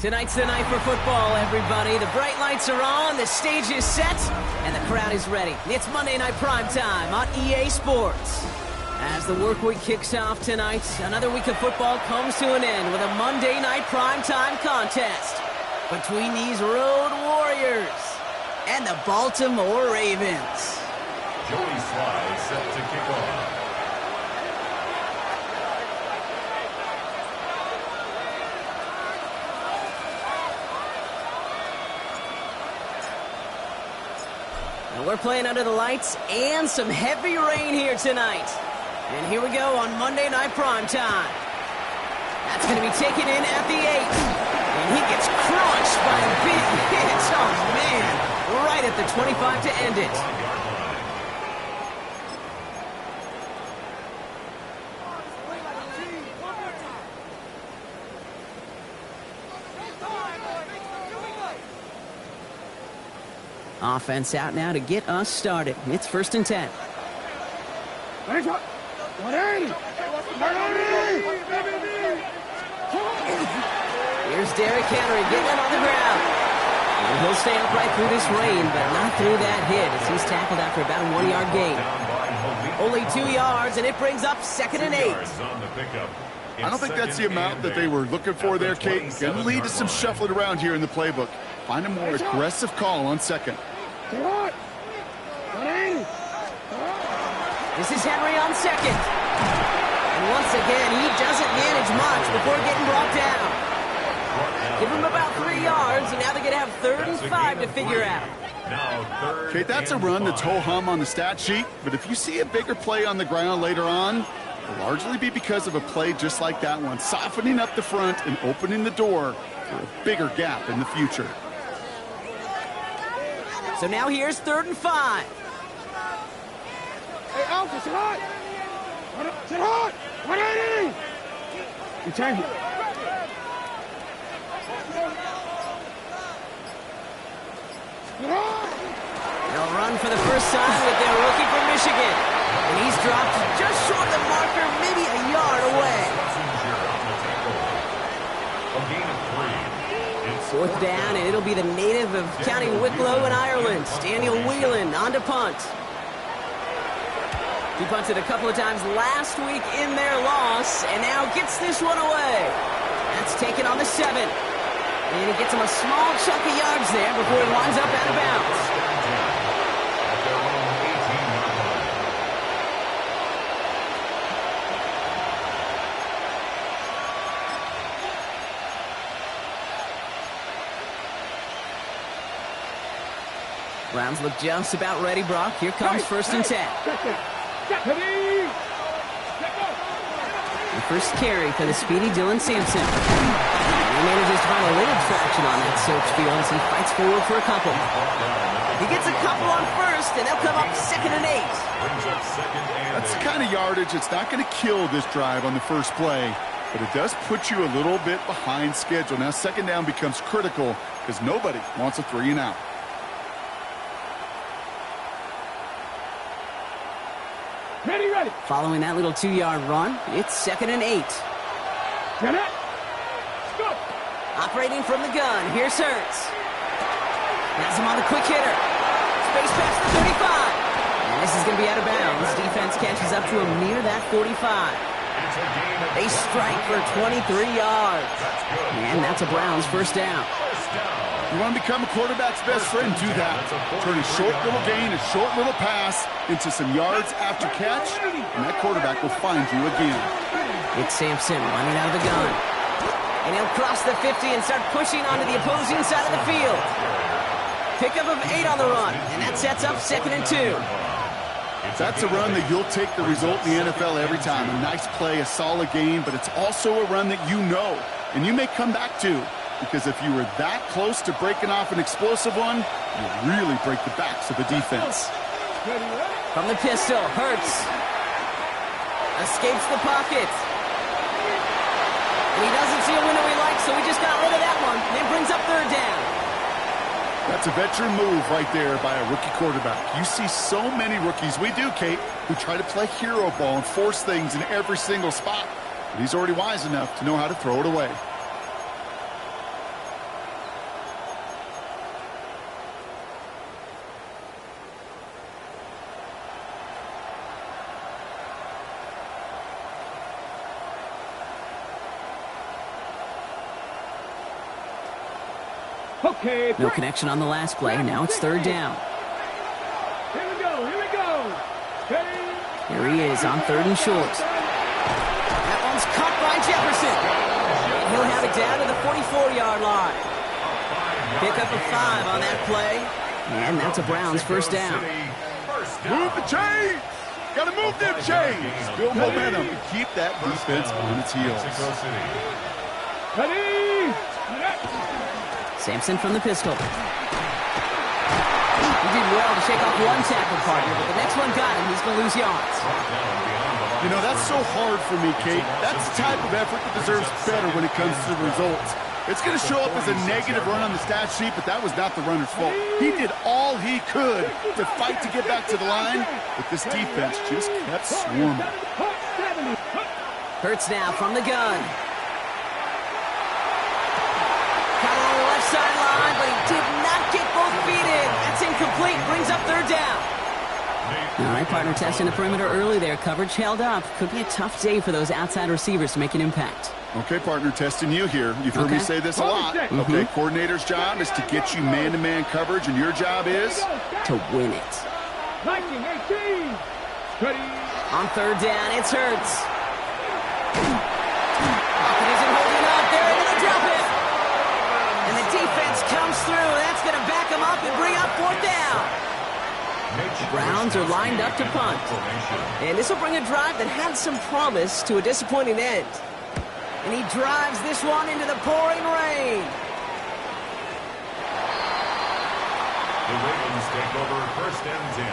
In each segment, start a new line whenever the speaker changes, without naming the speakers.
Tonight's the night for football, everybody. The bright lights are on, the stage is set, and the crowd is ready. It's Monday Night Primetime on EA Sports. As the work week kicks off tonight, another week of football comes to an end with a Monday Night Primetime contest between these Road Warriors and the Baltimore Ravens.
Joey Sly set to kick off.
And we're playing under the lights and some heavy rain here tonight. And here we go on Monday Night Primetime. That's going to be taken in at the 8. And he gets crushed by a big hit. Oh, man. Right at the 25 to end it. Offense out now to get us started. It's 1st and 10. Here's Derrick Henry getting it on the ground. And he'll stay upright through this rain, but not through that hit as he's tackled after about a 1-yard gain. Only 2 yards, and it brings up 2nd and 8.
I don't think that's the amount that they were looking for there, Kate. Going to lead to some shuffling around here in the playbook. Find a more aggressive call on 2nd.
This is Henry on 2nd. And once again, he doesn't manage much before getting brought down. Give him about 3 yards, and now they're going to have 3rd and 5 to figure out.
Kate, that's a run that's ho-hum on the stat sheet, but if you see a bigger play on the ground later on, it'll largely be because of a play just like that one, softening up the front and opening the door for a bigger gap in the future.
So now here's 3rd and 5.
Hey, Alpha, sit hot! Sit hot! 180! You change it.
They'll run for the first time with their rookie from Michigan. And he's dropped just short of the marker, maybe a yard away. 4th down, and it'll be the native of County Wicklow in Ireland, Daniel Whelan, on to punt. He punted a couple of times last week in their loss, and now gets this one away. That's taken on the 7. And he gets him a small chunk of yards there before he winds up out of bounds. Browns look just about ready, Brock. Here comes 1st and 10. The first carry for the speedy Dylan Sampson. And he manages to find a little traction on that search field as he fights forward for a couple. He gets a couple on 1st, and they'll come up 2nd and 8.
That's the kind of yardage that's not going to kill this drive on the first play, but it does put you a little bit behind schedule. Now 2nd down becomes critical because nobody wants a 3 and out.
Ready.
Following that little 2-yard run, it's 2nd and 8.
Get it. Go.
Operating from the gun, here's Hurts. Has him on the quick hitter. Space past the 35. And this is going to be out of bounds. Defense catches up to him near that 45. They strike for 23 yards. And that's a Browns 1st down.
You want to become a quarterback's best friend, do that. Turn a short little gain, a short little pass into some yards after catch, and that quarterback will find you again.
It's Sampson running out of the gun. And he'll cross the 50 and start pushing onto the opposing side of the field. Pickup of 8 on the run, and that sets up 2nd and 2.
That's a run that you'll take the result in the NFL every time. A nice play, a solid game, but it's also a run that you know, and you may come back to. Because if you were that close to breaking off an explosive one, you really break the backs of the defense.
From the pistol, Hurts escapes the pocket. And he doesn't see a window he likes, so he just got rid of that one. And it brings up 3rd down.
That's a veteran move right there by a rookie quarterback. You see so many rookies, we do, Kate, who try to play hero ball and force things in every single spot. But he's already wise enough to know how to throw it away.
Okay.
No connection on the last play. Now it's third down.
Here we go. Here we go. Ready?
Here he is on third and short. That one's caught by Jefferson. And he'll have it down to the 44-yard line. Pick up a 5 on that play. And that's a Browns first down.
Move the chains! Gotta move them chains! Build momentum and keep that defense on its heels.
Ready?
Sampson from the pistol. He did well to shake off one tackle partner, but the next one got him. He's going to lose yards.
You know, that's so hard for me, Kate. That's the type of effort that deserves better when it comes to the results. It's going to show up as a negative run on the stat sheet, but that was not the runner's fault. He did all he could to fight to get back to the line, but this defense just kept swarming.
Hurts now from the gun. Caught on the left sideline, but he did not get both feet in. That's incomplete. Brings up third down. All right, partner, testing the perimeter early there. Coverage held up. Could be a tough day for those outside receivers to make an impact.
Okay, partner, testing you here. You've heard me say this a lot. Okay, coordinator's job is to get you man-to-man coverage, and your job is
to win it.
19-18. Ready?
On third down, it's Hurts. Pocket isn't holding up. They're able to drop it. And the defense comes through. That's going to back them up and bring up fourth down. The Browns are lined up to punt. And this will bring a drive that had some promise to a disappointing end. And he drives this one into the pouring rain.
The Ravens take over first and 10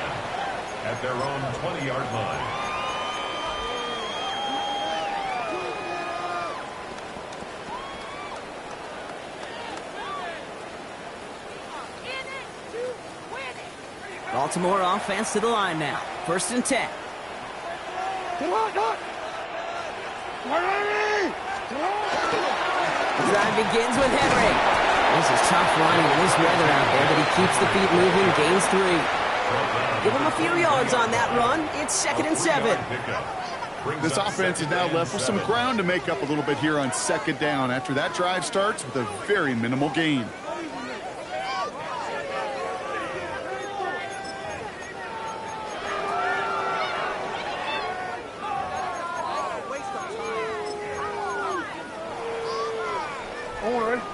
at their own 20-yard line.
Baltimore offense to the line now. First and 10. The drive begins with Henry. This is tough running in this weather out there, but he keeps the feet moving, gains 3. Give him a few yards on that run. It's second and 7.
This offense is now left with some ground to make up a little bit here on second down after that drive starts with a very minimal gain.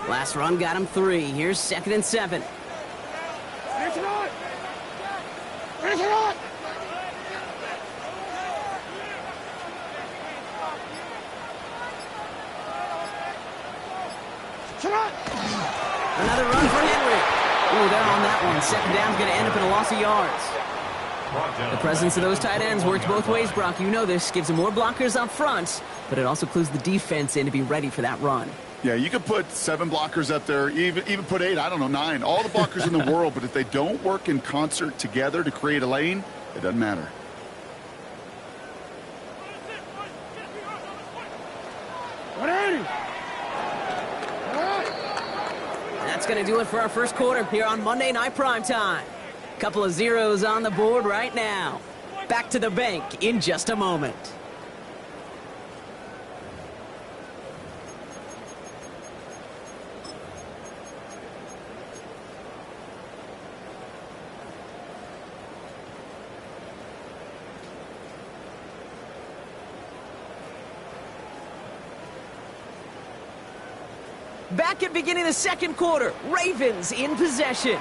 Last run got him 3. Here's second and 7.
Finish it on! Finish it on!
Another run for Henry. Ooh, they're on that one. Second down's going to end up in a loss of yards. The presence of those tight ends works both ways, Brock. You know this. Gives them more blockers up front, but it also clues the defense in to be ready for that run.
Yeah, you could put 7 blockers up there, even put 8, I don't know, 9. All the blockers in the world, but if they don't work in concert together to create a lane, it doesn't matter.
That's going to do it for our first quarter here on Monday Night Primetime. Couple of zeros on the board right now. Back to the bank in just a moment. Back at beginning of the second quarter, Ravens in possession.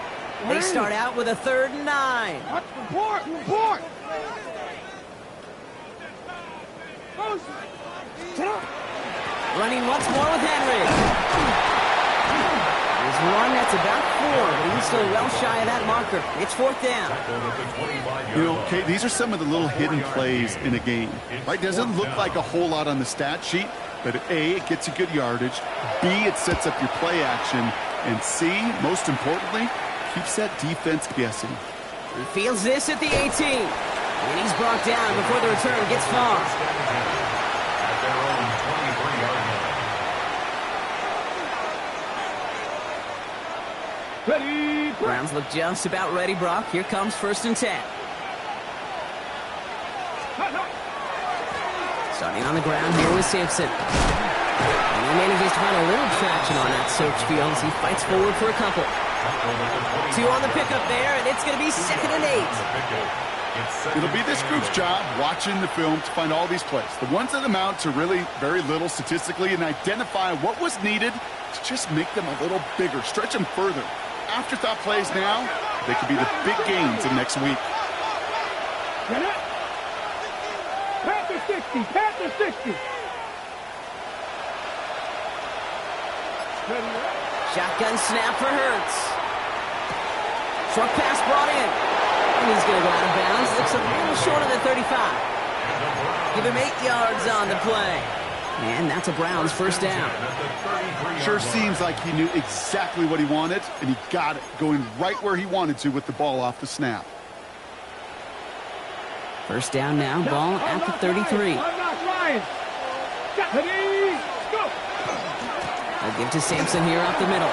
They start out with a 3rd and 9.
Report! Report!
Running once more with Henry. There's one that's about 4, but he's still well shy of that marker. It's 4th down.
You know, Kate, these are some of the little hidden plays in a game. Right? Doesn't look like a whole lot on the stat sheet, but A, it gets you good yardage. B, it sets up your play action. And C, most importantly, keeps that defense guessing.
He fields this at the 18. And he's brought down before the return gets far.
At their own 23-yard line.
Ready?
Browns look just about ready, Brock. Here comes 1st and 10. Starting on the ground here with Sampson. And he manages to find a little traction on that search field as he fights forward for a couple. 2 on the pickup there, and it's going to be 2nd and 8.
It'll be this group's job watching the film to find all these plays. The ones that amount to really very little statistically and identify what was needed to just make them a little bigger, stretch them further. Afterthought plays now, they could be the big gains in next week.
Panther 60, Panther 60.
Shotgun snap for Hurts. Short pass brought in. And he's going to go out of bounds. Looks a little short of the 35. Give him 8 yards on the play. And that's a Browns first down.
Sure seems like he knew exactly what he wanted, and he got it, going right where he wanted to with the ball off the snap.
First down now, ball at the 33. They'll give to Sampson here up the middle.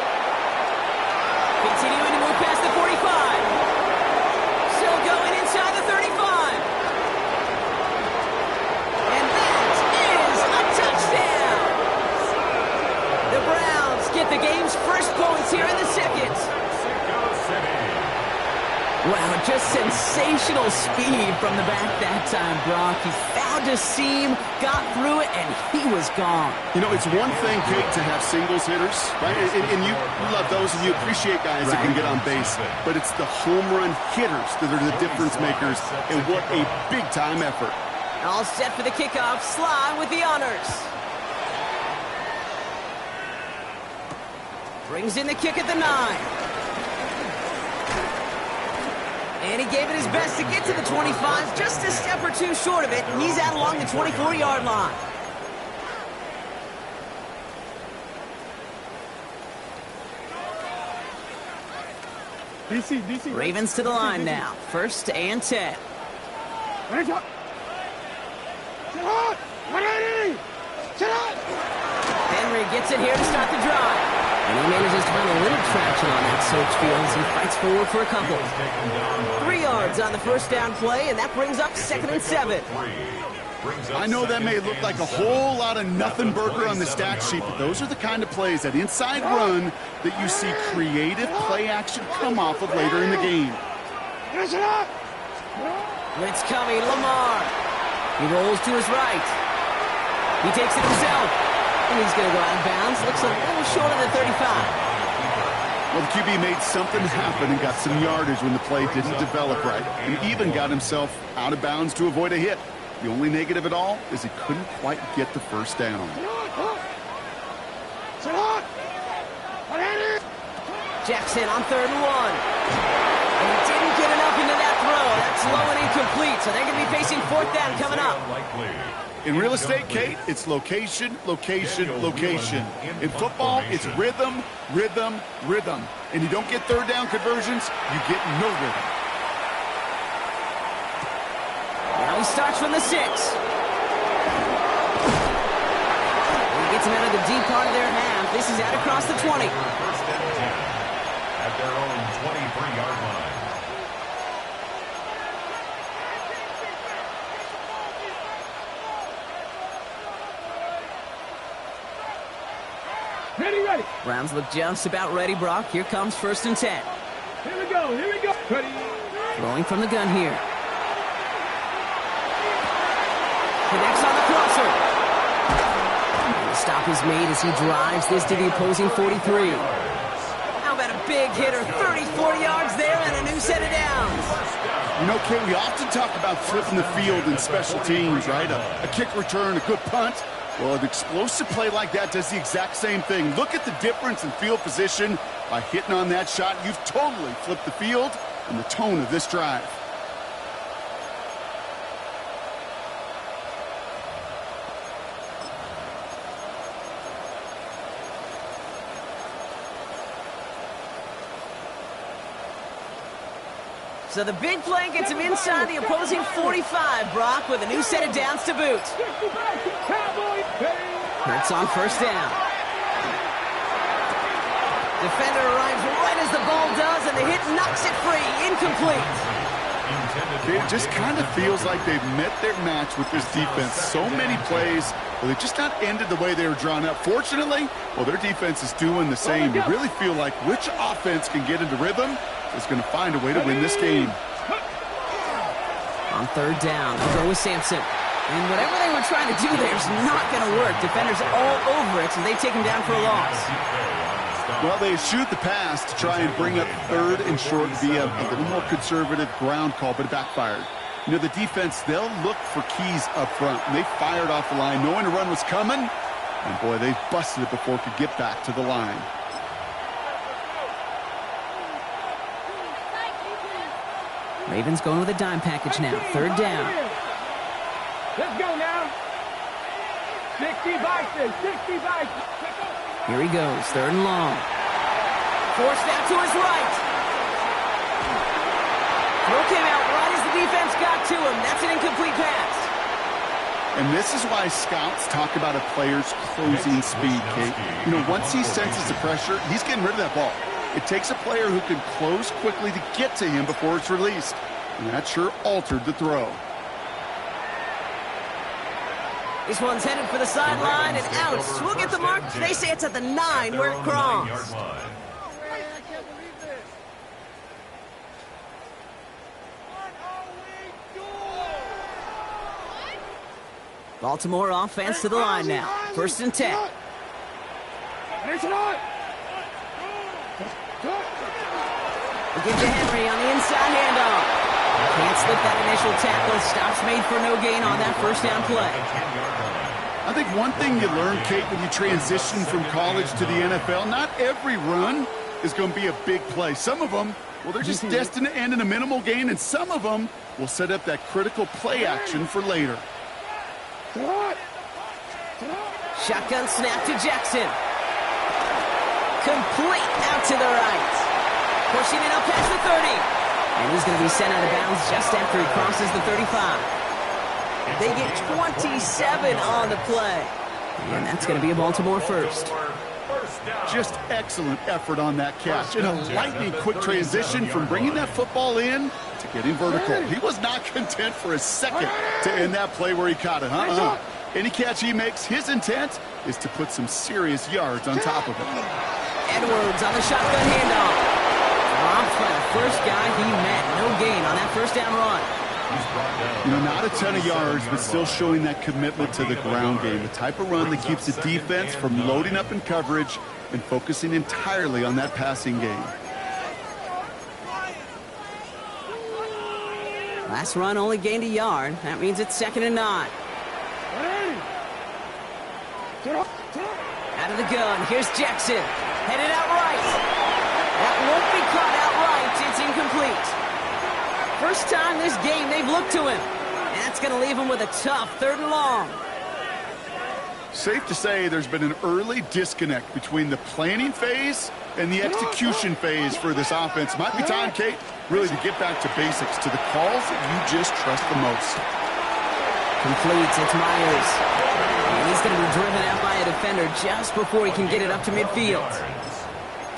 Continuing to move past the 45. Still going inside the 35. And that is a touchdown. The Browns get the game's first points here in the second. Wow, just sensational speed from the back that time, Brock. He found a seam, got through it, and he was gone.
You know, it's one thing, Kate, to have singles hitters, right? And you love those, and you appreciate guys that can get on base. But it's the home run hitters that are the difference makers, and what a big-time effort.
All set for the kickoff. Sly with the honors. Brings in the kick at the 9. And he gave it his best to get to the 25, just a step or 2 short of it, and he's out along the 24-yard line.
DC.
Ravens to the line now. 1st and 10. Henry gets it here to start the drive. And he manages to find a little traction on that search field as he fights forward for a couple. 3 yards on the first down play, and that brings up 2nd and 7.
I know that may look like a whole lot of nothing burger on the stat sheet, but those are the kind of plays, that inside run, that you see creative play action come off of later in the game.
Blitz coming, Lamar. He rolls to his right. He takes it himself. And he's going to go out of bounds. Looks a little short of the 35.
Well, the QB made something happen and got some yardage when the play didn't develop right, and even got himself out of bounds to avoid a hit. The only negative at all is he couldn't quite get the first down.
Jackson on 3rd and 1. And he didn't get enough into that throw. That's low and incomplete, so they're going to be facing 4th down coming up.
In real estate, Kate, it's location, location, location. In football, it's rhythm, rhythm, rhythm. And you don't get 3rd down conversions, you get no rhythm.
Now he starts from the 6. He gets him out of the deep part of their half. This is out across the 20.
1st and 10 at their own 23-yard line.
Ready.
Browns look just about ready, Brock. Here comes 1st and 10.
Here we go. Ready.
Throwing from the gun here. Connects on the crosser. And the stop is made as he drives this to the opposing 43. How about a big hitter? 34 yards there and a new set of downs.
You know, Kate, we often talk about flipping the field in special teams, right? A kick return, a good punt. Well, an explosive play like that does the exact same thing. Look at the difference in field position. By hitting on that shot, you've totally flipped the field and the tone of this drive.
So the big play gets him inside the opposing 45, Brock, with a new set of downs to boot. Hurts on 1st down. Defender arrives right as the ball does, and the hit knocks it free. Incomplete.
It just kind of feels like they've met their match with this defense. So many plays, well, they've just not ended the way they were drawn up. Fortunately, well, their defense is doing the same. You really feel like which offense can get into rhythm is going to find a way to win this game.
On third down, they'll go with Sampson. And whatever they were trying to do there is not going to work. Defenders are all over it, so they take him down for a loss.
Well, they shoot the pass to try and bring up third and short via a little more conservative ground call, but it backfired. You know, the defense, they'll look for keys up front. And they fired off the line knowing the run was coming. And, boy, they busted it before it could get back to the line.
Ravens going with a dime package now. Third down.
Let's go now. 60 Bison, 60 Bison.
Here he goes, third and long. Forced out to his right. Throw came out right as the defense got to him. That's an incomplete pass.
And this is why scouts talk about a player's closing speed, Kate. You know, once he senses the pressure, he's getting rid of that ball. It takes a player who can close quickly to get to him before it's released. And that sure altered the throw.
This one's headed for the sideline and out. We'll get the mark. They say it's at the 9 where it crossed. Baltimore offense to the line now. First and 10. We'll give to Henry on the inside handoff. Can't slip that initial tackle. Stops made for no gain on that first down play.
I think one thing you learn, Kate, when you transition from college to the NFL, not every run is going to be a big play. Some of them, well, they're just destined to end in a minimal gain, and some of them will set up that critical play action for later.
Shotgun snap to Jackson. Complete out to the right. Pushing it up past the 30. And he's going to be sent out of bounds just after he crosses the 35. They get 27 on the play. And that's going to be a Baltimore first.
Just excellent effort on that catch. In a lightning quick transition from bringing that football in to getting vertical. He was not content for a second to end that play where he caught it. Any catch he makes, his intent is to put some serious yards on top of it.
Edwards on the shotgun handoff. Dropped by the first guy he met. No gain on that first down run.
You know, not a ton of yards, but still showing that commitment to the ground game. The type of run that keeps the defense from loading up in coverage and focusing entirely on that passing game.
Last run only gained a yard. That means it's 2nd and 9. Out of the gun. Here's Jackson. Headed out right. That won't be caught outright. It's incomplete. First time this game they've looked to him. And that's going to leave him with a tough 3rd and long.
Safe to say there's been an early disconnect between the planning phase and the execution phase for this offense. Might be time, Kate, really to get back to basics, to the calls that you just trust the most.
Completes. It's Myers. And he's going to be driven out by a defender just before he can get it up to midfield.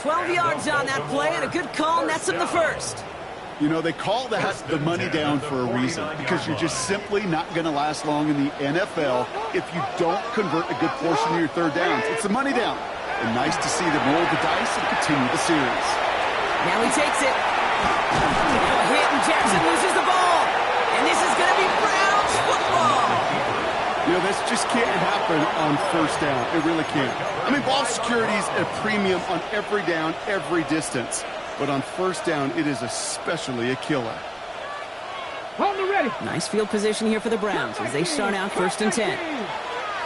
12 yards on that play, and a good call nets him the first.
You know, they call that the money down for a reason, because you're just simply not going to last long in the NFL if you don't convert a good portion of your third downs. It's the money down. And nice to see them roll the dice and continue the series.
Now he takes it. Now a hit, and Jackson loses the ball. And this is going to be Browns football.
You know, this just can't happen on first down. It really can't. I mean, ball security's a premium on every down, every distance. But on first down, it is especially a killer.
Ready.
Nice field position here for the Browns as they start out 1st and 10.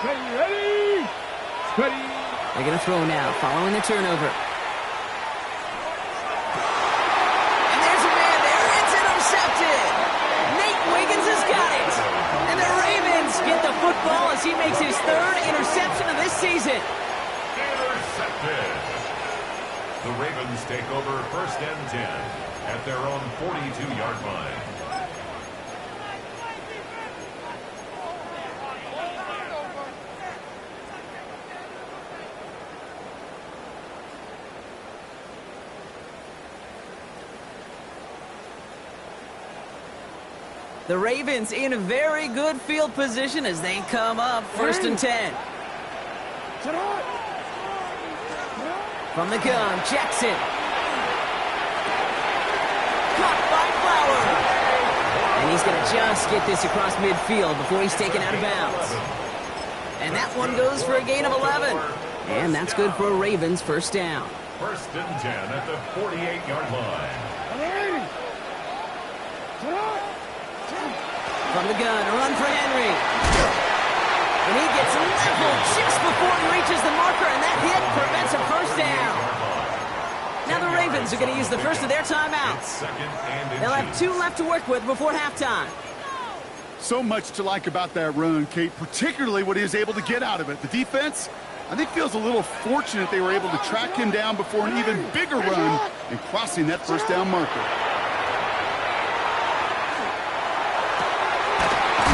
Ready.
They're going to throw now, following the turnover. And there's a man there. It's intercepted. Nate Wiggins has got it. And the Ravens get the football as he makes his 3rd interception of this season.
Intercepted. The Ravens take over 1st and 10 at their own 42-yard line.
The Ravens in a very good field position as they come up 1st and 10. From the gun, Jackson. Caught by Flower. And he's going to just get this across midfield before he's taken out of bounds. And that one goes for a gain of 11. And that's good for a Ravens first down.
1st and 10 at the 48-yard line.
From the gun, a run for Henry. And he gets leveled just before he reaches the marker, and that hit prevents a first down. Now the Ravens are going to use the first of their timeouts. They'll have 2 left to work with before halftime.
So much to like about that run, Kate, particularly what he was able to get out of it. The defense, I think, feels a little fortunate they were able to track him down before an even bigger run and crossing that first down marker.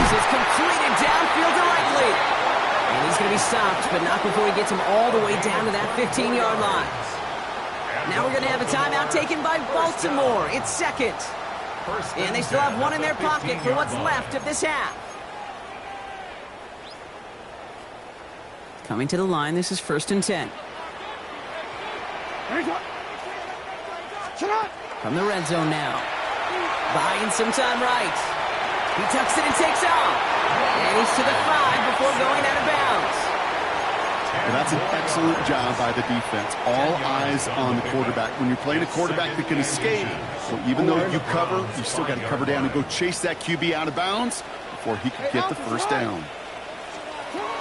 Is completed downfield to Likely. And he's going to be stopped, but not before he gets him all the way down to that 15-yard line. Now we're going to have a timeout taken by Baltimore. It's 2nd. And they still have 1 in their pocket for what's left of this half. Coming to the line, this is 1st and 10. From the red zone now. Buying some time right. He tucks it and takes off. And he's to the 5 before going out of bounds.
Well, that's an excellent job by the defense. All eyes on the quarterback. When you're playing a quarterback that can escape, well, even though you cover, you still got to cover down and go chase that QB out of bounds before he can get the first down.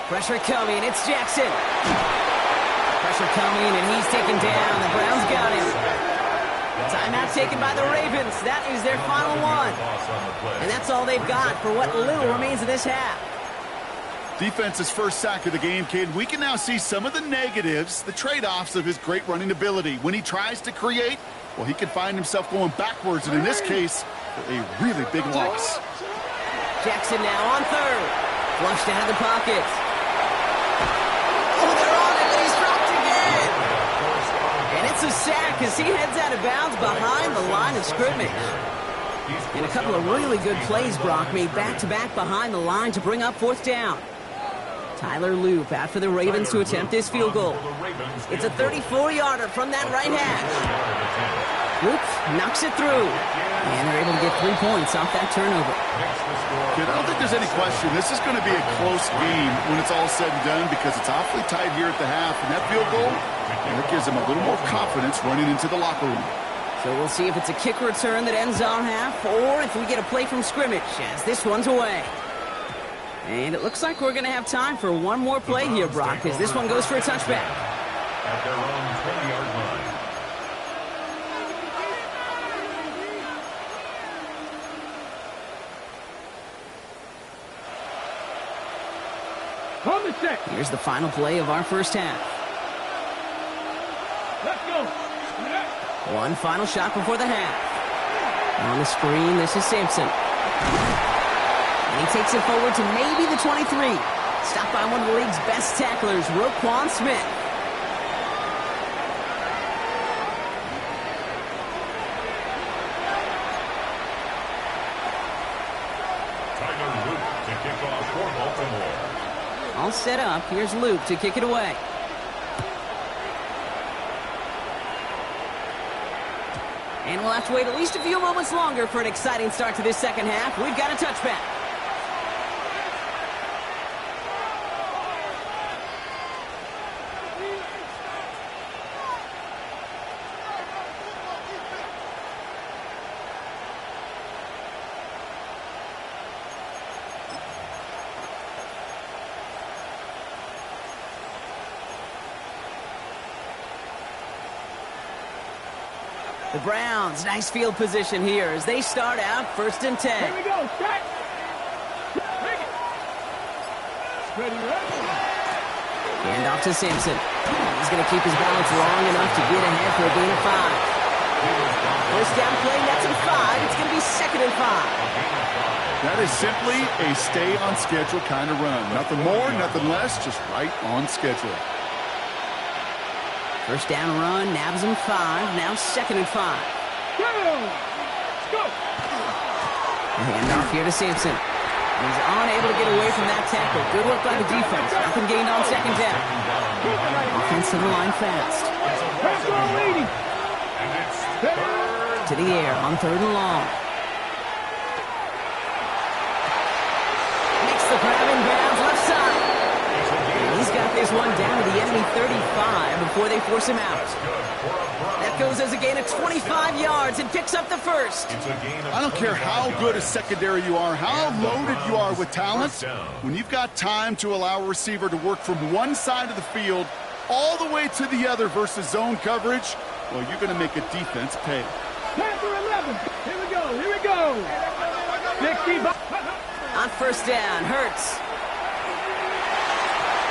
Pressure coming. It's Jackson. Pressure coming, and he's taken down. The Browns got him. Timeout taken by the Ravens. That is their final one. And that's all they've got for what little remains of this half.
Defense's first sack of the game, Kid. We can now see some of the negatives, the trade-offs of his great running ability. When he tries to create, well, he can find himself going backwards, and in this case, a really big loss.
Jackson now on 3rd. Flushed out of the pocket. Oh, they're on him, and he's dropped again. And it's a sack as he heads out of bounds behind the line of scrimmage. And a couple of really good plays Brock made back-to-back behind the line to bring up 4th down. Tyler Loop out for the Ravens to attempt this field goal. It's a 34-yarder from that right hash. Loop knocks it through. And they're able to get 3 points off that turnover.
Kid, I don't think there's any question. This is going to be a close game when it's all said and done because it's awfully tight here at the half. And that field goal, that gives them a little more confidence running into the locker room.
So we'll see if it's a kick return that ends our half or if we get a play from scrimmage as this one's away. And it looks like we're going to have time for one more play here, Brock, as this one goes for a touchback.
At their own 20-yard line.
Hold the set.
Here's the final play of our first half.
Let's go.
One final shot before the half. On the screen, this is Sampson. And he takes it forward to maybe the 23. Stopped by one of the league's best tacklers, Roquan Smith.
Tyler Luke to kick off for Baltimore.
All set up. Here's Luke to kick it away. And we'll have to wait at least a few moments longer for an exciting start to this second half. We've got a touchback. The Browns, nice field position here as they start out 1st and 10.
Here we go, set. Take it. Ready, ready.
Hand off to Sampson. He's going to keep his balance long enough to get ahead for a gain of 5. First down play, nets him 5. It's going to be 2nd and 5.
That is simply a stay-on-schedule kind of run. Nothing more, nothing less, just right on schedule.
First down run, nabs him 5. Now 2nd and 5.
Go. Let's go.
Handoff here to Sampson. He's unable to get away from that tackle. Good work by the defense. Nothing gained on second down. Offense to the line fast. To the air on 3rd and long. Makes the grab in bounds left side. And he's got this one down to the enemy 35 before they force him out. That goes as a gain of 25 yards and picks up the first.
I don't care how good a secondary you are, how loaded you are with talent. When you've got time to allow a receiver to work from one side of the field all the way to the other versus zone coverage, well, you're going to make a defense pay.
Panther 11. Here we go. Here we go. 60.
On first down, Hurts.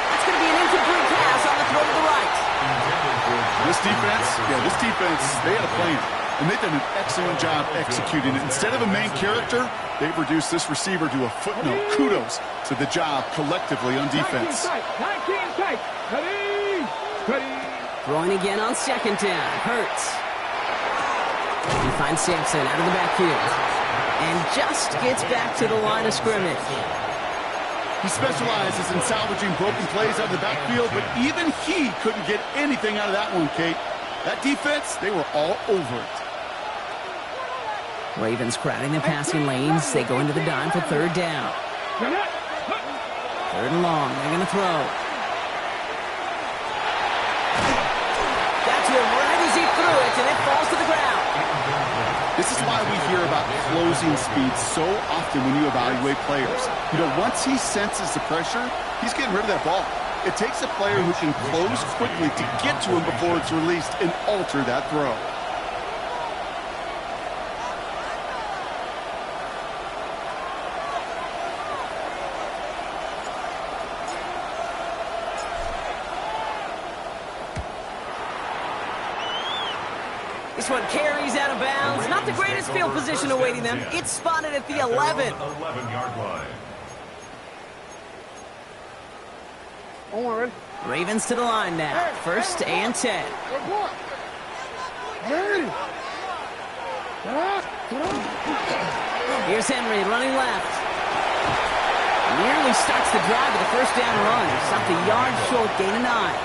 That's going to be an incomplete pass on the throw to the right.
This defense, they had a plan, and they've done an excellent job executing it. Instead of a main character, they've reduced this receiver to a footnote. Kudos to the job collectively on defense.
19 tight. Ready.
Throwing again on second down, Hurts. He finds Sampson out of the backfield and just gets back to the line of scrimmage.
He specializes in salvaging broken plays out of the backfield, but even he couldn't get anything out of that one, Kate. That defense, they were all over it.
Ravens crowding the passing lanes. They go into the dime for 3rd down. 3rd and long. They're going to throw. Got to him right as he threw it, and it falls to the ground.
This is why we hear about closing speed so often when you evaluate players. You know, once he senses the pressure, he's getting rid of that ball. It takes a player who can close quickly to get to him before it's released and alter that throw.
This one carries out of bounds. Not the greatest field position awaiting them. It's spotted at the 11.
11-yard line.
Ravens to the line now. 1st and 10. Here's Henry running left. Nearly starts the drive with a 1st down run. Stopped a yard short, gain of 9.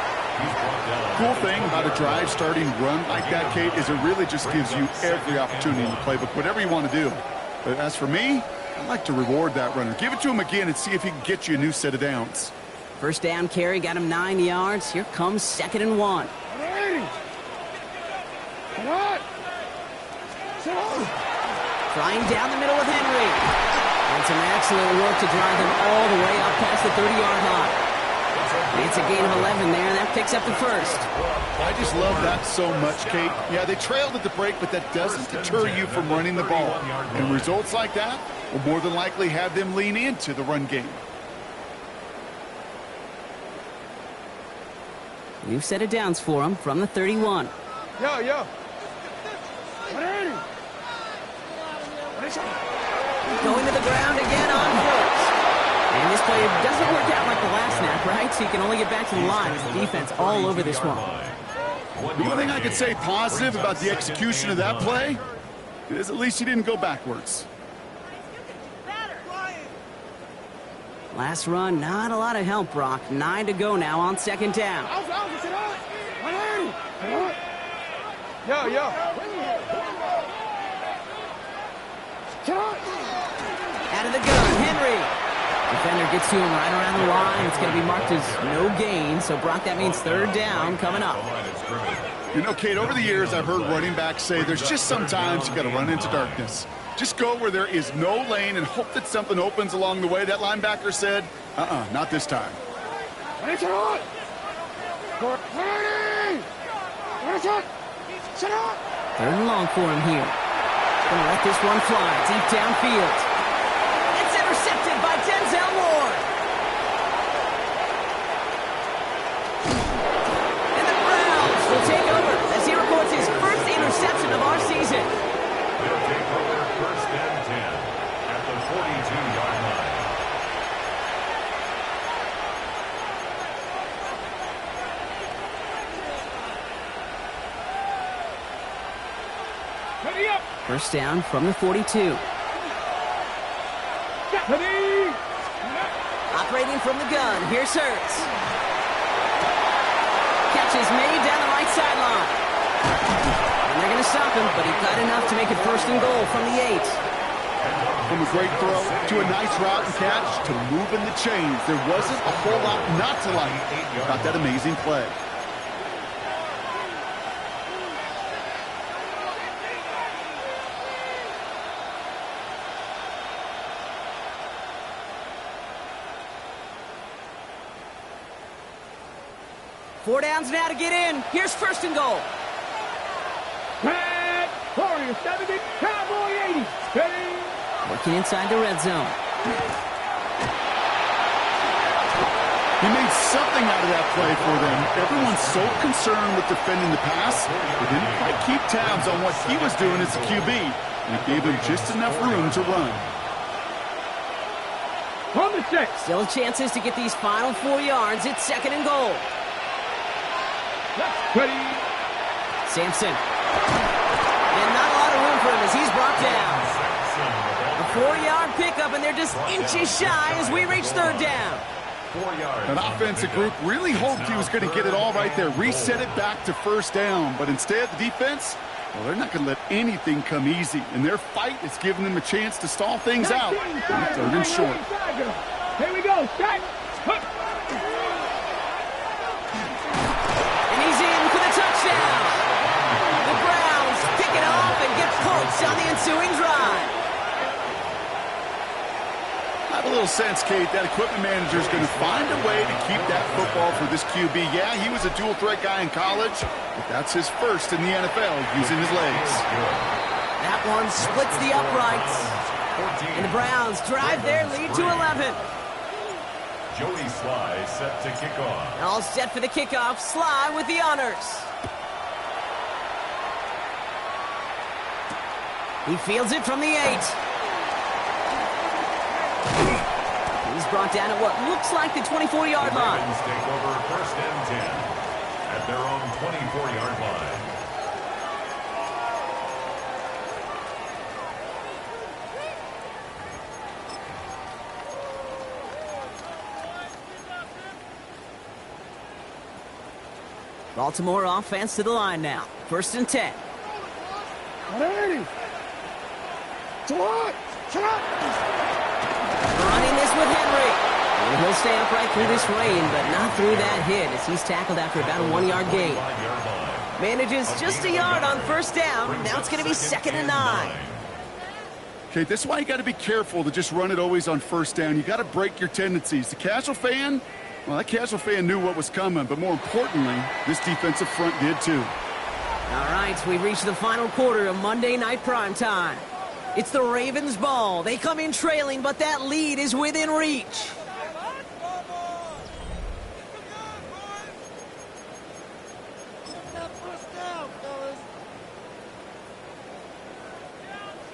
Cool thing about a drive starting run like that, Kate, is it really just gives you every opportunity in the playbook, whatever you want to do. But as for me, I like to reward that runner. Give it to him again and see if he can get you a new set of downs.
1st down carry, got him 9 yards. Here comes 2nd and 1. Flying down the middle with Henry. And some excellent work to drive him all the way up past the 30-yard line. It's a gain of 11 there, and that picks up the 1st.
I just love that so much, Kate. Yeah, they trailed at the break, but that doesn't deter you from running the ball. And results like that will more than likely have them lean into the run game.
New set of downs for him from the 31.
Yo.
Going to the ground again on Hurts. And this play doesn't work out like the last snap, right? So he can only get back to the line with the defense all over this one.
The only thing I could say positive about the execution of that play is at least he didn't go backwards.
Last run, not a lot of help, Brock. 9 to go now on 2nd down.
Yo.
Out of the gun, Henry. Defender gets to him right around the line. It's going to be marked as no gain. So, Brock, that means 3rd down coming up.
You know, Kate, over the years, I've heard running backs say there's just sometimes you got to run into darkness. Just go where there is no lane and hope that something opens along the way. That linebacker said, not this time.
3rd and long for him here. Gonna let this one fly deep downfield. It's intercepted by Denzel Ward. And the Browns will take over as he records his 1st interception of our season.
They'll take over 1st and 10 at the 42-yard line.
Ready up.
1st down from the 42.
Ready.
Operating from the gun, here's Hurts. Catch is made down the right sideline. And they're going to stop him, but he got enough to make it 1st and goal from the 8.
From a great throw to a nice route and catch to moving the chains. There wasn't a whole lot not to like about that amazing play.
Four downs now to get in. Here's 1st and goal.
Red, Warrior 70, Cowboy 80. Ready.
Working inside the red zone.
He made something out of that play for them. Everyone's so concerned with defending the pass, they didn't quite keep tabs on what he was doing as a QB. And it gave him just enough room to run.
On the 6.
Still chances to get these final 4 yards. It's 2nd and goal.
Ready.
Sampson. And not a lot of room for him as he's brought down. A 4-yard pickup, and they're just inches shy as we reach 3rd down.
4 yards.
An offensive group really hoped he was going to get it all right there, reset it back to 1st down. But instead, the defense, well, they're not going to let anything come easy. And their fight is giving them a chance to stall things out. 3rd and short.
Here we go. Shot.
And he's in for the touchdown. The Browns pick it off and get points on the ensuing drive.
I have a little sense, Kate, that equipment manager is going to find a way to keep that football for this QB. Yeah, he was a dual-threat guy in college, but that's his first in the NFL using his legs.
That one splits the uprights. And the Browns drive their lead to 11.
Joey Sly set to kick off.
All set for the kickoff. Sly with the honors. He fields it from the 8. He's brought down at what looks like the 24-yard line.
Ravens take over 1st and 10 at their own 24-yard line.
Baltimore offense to the line now. 1st and 10.
Ready. Shot.
Running this with Henry. And he'll stay upright through this rain, but not through that hit as he's tackled after about a 1-yard gain. Manages just a yard on 1st down. Now it's going to be 2nd and 9.
Okay, this is why you got to be careful to just run it always on 1st down. You got to break your tendencies. The casual fan, well, that casual fan knew what was coming, but more importantly, this defensive front did too.
All right, we've reached the final quarter of Monday Night Primetime. It's the Ravens' ball. They come in trailing, but that lead is within reach.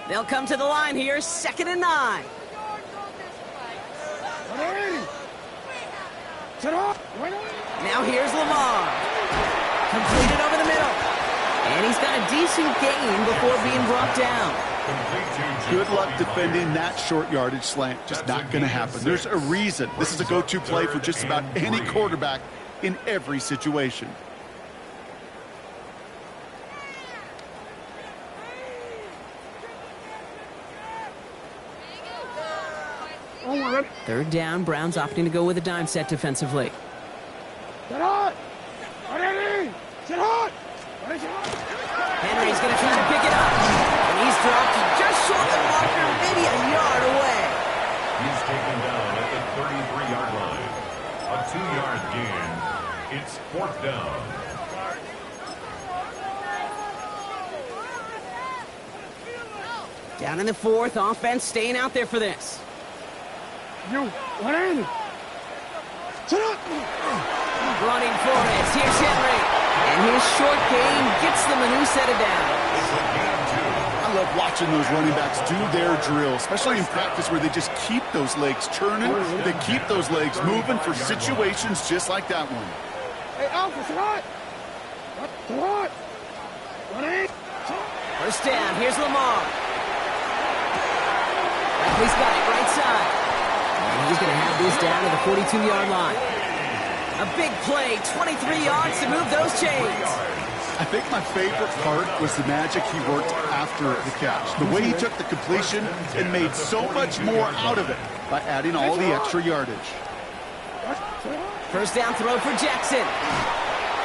They'll come to the line here, 2nd and 9. Now here's Lamar. Completed over the middle. And he's got a decent gain before being brought down.
Good luck defending that short yardage slant. Just not going to happen. There's a reason. This is a go-to play for just about any quarterback in every situation.
Third down, Browns opting to go with a dime set defensively. Henry's going to try to pick it up. And he's dropped just short of the marker, maybe a yard away.
He's taken down at the 33-yard line. A 2-yard gain. It's 4th down.
Down in the 4th, offense staying out there for this.
You, what are you?
Running for it. Here's Henry. And his short gain gets them a new set of downs.
I love watching those running backs do their drill, especially in practice where they just keep those legs turning. They keep those legs moving for situations just like that one.
Hey, Alpha, what?
1st down. He's Lamar. He's got it right side. he's going to have this down to the 42-yard line. A big play, 23 yards to move those chains.
I think my favorite part was the magic he worked after the catch. The way he took the completion and made so much more out of it by adding all the extra yardage.
First down throw for Jackson.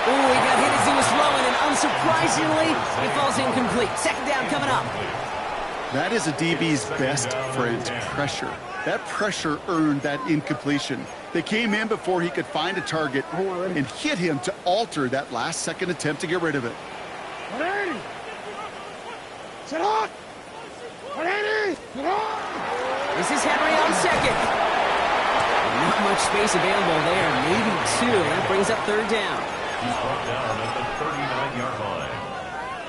Ooh, he got hit as he was throwing, and unsurprisingly, he falls incomplete. Second down coming up.
That is a DB's best friend, pressure. That pressure earned that incompletion. They came in before he could find a target and hit him to alter that last-second attempt to get rid of it.
180! Sit hot! 180! Sit hot!
This is Henry on second. Not much space available there, maybe two. That brings up third down.
He's brought down at the 39-yard line.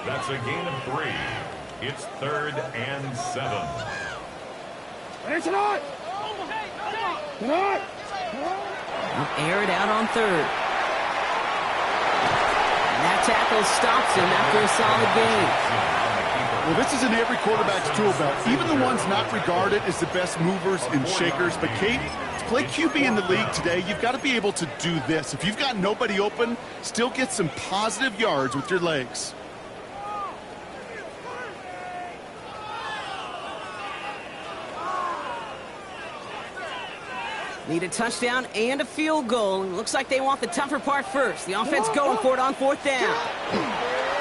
That's a gain of 3. It's 3rd and 7.
Sit hot! Sit hot!
Air it out on third. And that tackle stops him after a solid gain.
Well, this is in every quarterback's tool belt. Even the ones not regarded as the best movers and shakers. But, Kate, to play QB in the league today, you've got to be able to do this. If you've got nobody open, still get some positive yards with your legs.
Need a touchdown and a field goal. Looks like they want the tougher part first. The offense going for it on fourth down.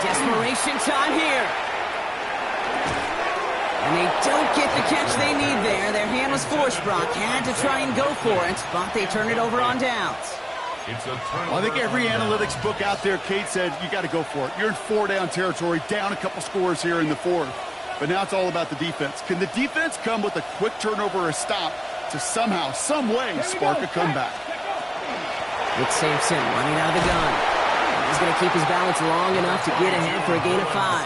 Desperation time here. And they don't get the catch they need there. Their hand was forced, Brock. Had to try and go for it, but they turn it over on downs.
Well, I think every analytics book out there, Kate, said you got to go for it. You're in 4-down territory, down a couple scores here in the fourth. But now it's all about the defense. Can the defense come with a quick turnover or a stop to somehow, some way, spark a comeback?
It's Sampson running out of the gun. He's going to keep his balance long enough to get ahead for a gain of 5.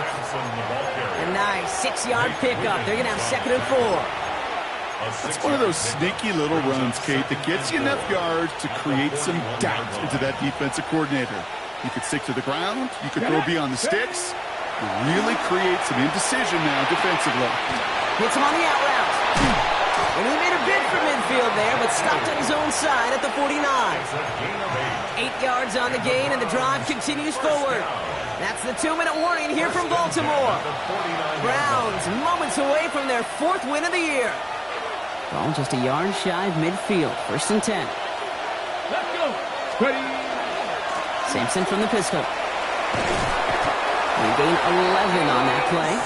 A nice 6-yard pickup. They're going to have 2nd and 4.
It's one of those sneaky little runs, Kate, that gets you enough yards to create some doubt into that defensive coordinator. You could stick to the ground. You could go beyond the sticks. You really create some indecision now defensively.
Hits him on the out route. And he made a bid for midfield there, but stopped on his own side at the 49. 8 yards on the gain, and the drive continues forward. That's the 2-minute warning here from Baltimore. Browns moments away from their 4th win of the year. Ball just a yard shy of midfield. 1st and 10.
Let's go! Ready!
Sampson from the pistol. They gain 11 on that play.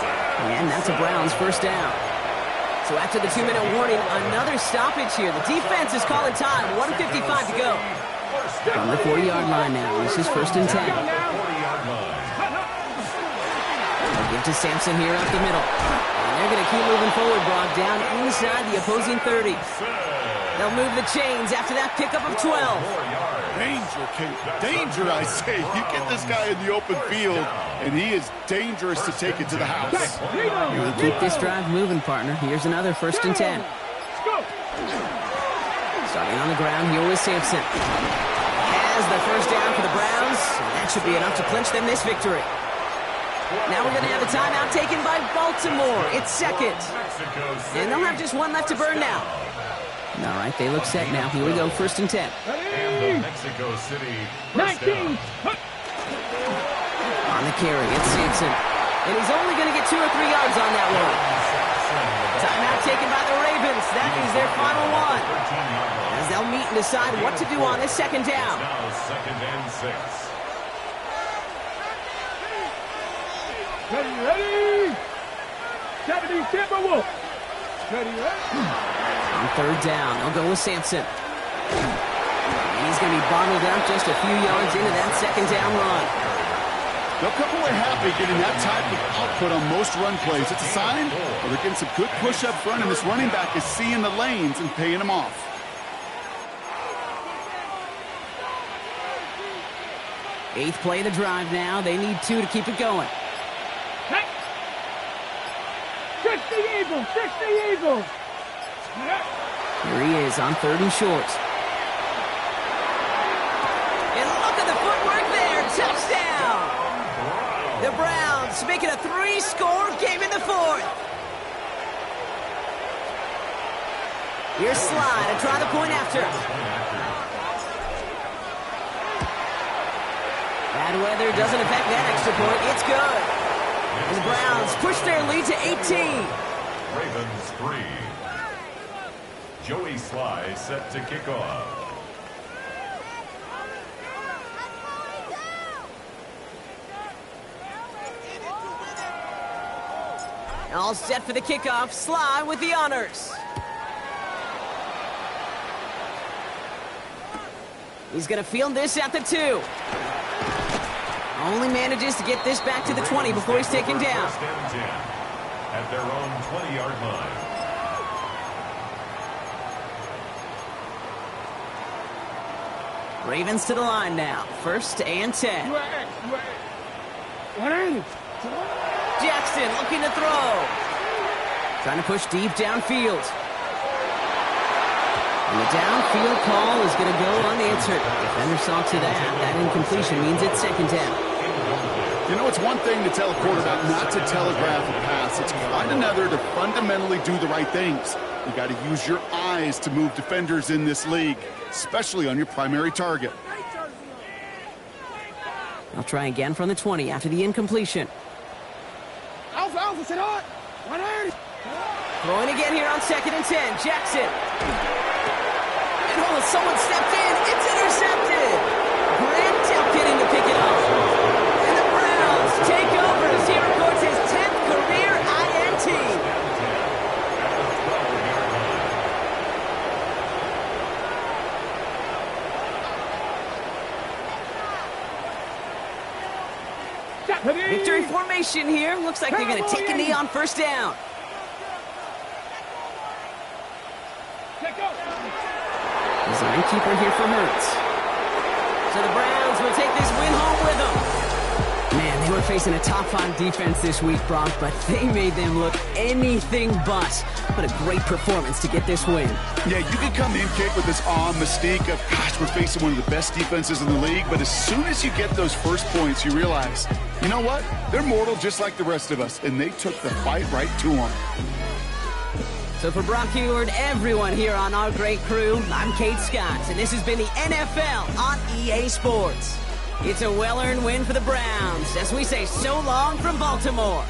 And that's a Browns 1st down. So after the 2-minute warning, another stoppage here. The defense is calling time. 1:55 to go. From the 40-yard line now. This is 1st and 10. They'll give to Sampson here up the middle. And they're going to keep moving forward, Brock, down inside the opposing 30. They'll move the chains after that pickup of 12.
Danger, Kate. Danger, I say. You get this guy in the open field, and he is dangerous to take it to the house.
We'll keep this drive moving, partner. Here's another 1st and 10. Starting on the ground here with Sampson. Has the 1st down for the Browns. That should be enough to clinch them this victory. Now we're going to have a timeout taken by Baltimore. It's 2nd. And they'll have just 1 left to burn now. All right, they look set now. Here we go, 1st and 10.
And the Mexico City
19.
On the carry, it's Sampson. And he's only going to get 2 or 3 yards on that one. Timeout taken by the Ravens. That is their final one. As they'll meet and decide what to do on this 2nd down.
Now 2nd and 6.
Ready! 70 Timberwolves! Ready,
On 3rd down, they'll go with Sampson. He's going to be bottled up just a few yards into that 2nd down run.
They'll come away happy getting that type of output on most run plays. It's a sign they're getting some good push up front, and this running back is seeing the lanes and paying them off.
Eighth play of the drive now. They need 2 to keep it going.
Fix the Eagles! Fix the Eagles!
Here he is on 3rd and short. And look at the footwork there. Touchdown! The Browns making a 3-score game in the 4th. Here's Sly to try the point after. Bad weather doesn't affect that extra point. It's good. And the Browns push their lead to 18.
Ravens 3. Joey Sly set to kick off.
All set for the kickoff. Sly with the honors. He's going to field this at the 2. Only manages to get this back to the 20 before he's taken down.
First and 10 at their own 20-yard line.
Ravens to the line now. First and 10. Jackson looking to throw. Trying to push deep downfield. And the downfield call is going to go unanswered. Defender saw to that. That incompletion means it's second down.
You know, it's one thing to tell a quarterback not to telegraph a pass. It's quite another to fundamentally do the right things. You got to use your eyes to move defenders in this league, especially on your primary target.
I'll try again from the 20 after the incompletion.
Alpha, sit hot. 180.
Throwing again here on second and 10. Jackson. And oh, someone stepped in. It's intercepted. Grant getting to pick it up. And the Browns take over as he records his 10th career INT. Victory formation here. Looks like they're going to take a knee on first down. Design keeper here for Hurts. So the Browns will take this win home with them. Man, they were facing a top 5 defense this week, Brock, but they made them look anything but. What a great performance to get this win.
Yeah, you can come in, Kick, with this mystique of, gosh, we're facing one of the best defenses in the league, but as soon as you get those first points, you realize, you know what? They're mortal just like the rest of us, and they took the fight right to them.
So for Brock Heward, everyone here on our great crew, I'm Kate Scott, and this has been the NFL on EA Sports. It's a well-earned win for the Browns as we say so long from Baltimore.